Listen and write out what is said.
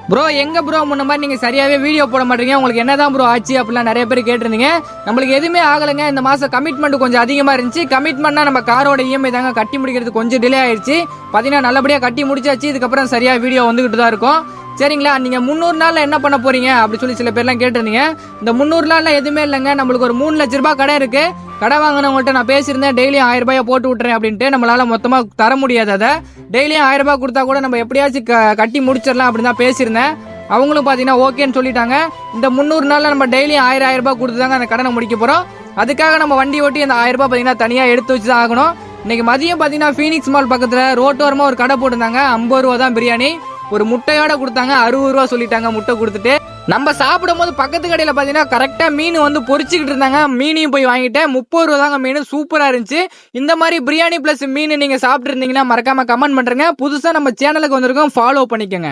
Bro எங்க bro முன்ன மாதிரி நீங்க சரியாவே வீடியோ போட மாட்டீங்க, உங்களுக்கு என்னதான் ப்ரோ ஆச்சு அப்படிலாம் நிறைய பேர் கேட்டிருந்தீங்க. நம்மளுக்கு எதுவுமே ஆகலைங்க. இந்த மாசம் கமிட்மெண்ட் கொஞ்சம் அதிகமா இருந்துச்சு. கமிட்மெண்ட்னா நம்ம காரோட இஎம்ஐ தாங்க கட்டி முடிக்கிறது கொஞ்சம் டிலே ஆயிடுச்சு. பாத்தீங்கன்னா நல்லபடியா கட்டி முடிச்சாச்சு. இதுக்கப்புறம் சரியா வீடியோ வந்துகிட்டு தான் இருக்கும். சரிங்களா, நீங்க 300 நாள்ல என்ன பண்ண போறீங்க அப்படி சொல்லி சில பேர்லாம் கேட்டிருந்தீங்க. இந்த 300 நாள்ல எதுவுமே இல்லைங்க. நம்மளுக்கு ஒரு 3 லட்ச ரூபாய் கடை இருக்கு. கடை வாங்கினவங்கள்ட்ட நான் பேசியிருந்தேன், டெய்லியும் 1000 ரூபாய் போட்டு விட்டுறேன் அப்படின்ட்டு. நம்மளால மொத்தமா தர முடியாது. அதை டெய்லியும் 1000 ரூபாய் கொடுத்தா கூட நம்ம எப்படியாச்சும் கட்டி முடிச்சிடலாம் அப்படின்னு தான் பேசியிருந்தேன். அவங்களும் பாத்தீங்கன்னா ஓகேன்னு சொல்லிட்டாங்க. இந்த 300 நாள்ல நம்ம டெய்லியும் 1000 ரூபாய் கொடுத்து தாங்க அந்த கடனை முடிக்க போறோம். அதுக்காக நம்ம வண்டி ஓட்டி அந்த 1000 ரூபாய் பாத்தீங்கன்னா தனியா எடுத்து வச்சு தான் ஆகணும். இன்னைக்கு மதியம் பாத்தீங்கன்னா ஃபீனிக்ஸ் மால் பக்கத்துல ரோட்டோரமா ஒரு கடை போட்டிருந்தாங்க. 50 ரூபா தான் பிரியாணி. ஒரு முட்டையோட கொடுத்தாங்க. 60 ரூபா சொல்லிட்டாங்க முட்டை கொடுத்துட்டு. நம்ம சாப்பிடும் போது பக்கத்து கடையில பாத்தீங்கன்னா கரெக்டா மீன் வந்து பொரிச்சுக்கிட்டு இருந்தாங்க. மீனையும் போய் வாங்கிட்டேன். 30 ரூபா தாங்க மீன். சூப்பரா இருந்துச்சு. இந்த மாதிரி பிரியாணி பிளஸ் மீன் நீங்க சாப்பிட்டு இருந்தீங்கன்னா மறக்காம கமெண்ட் பண்றேங்க. புதுசா நம்ம சேனலுக்கு வந்திருக்கோம், ஃபாலோ பண்ணிக்கோங்க.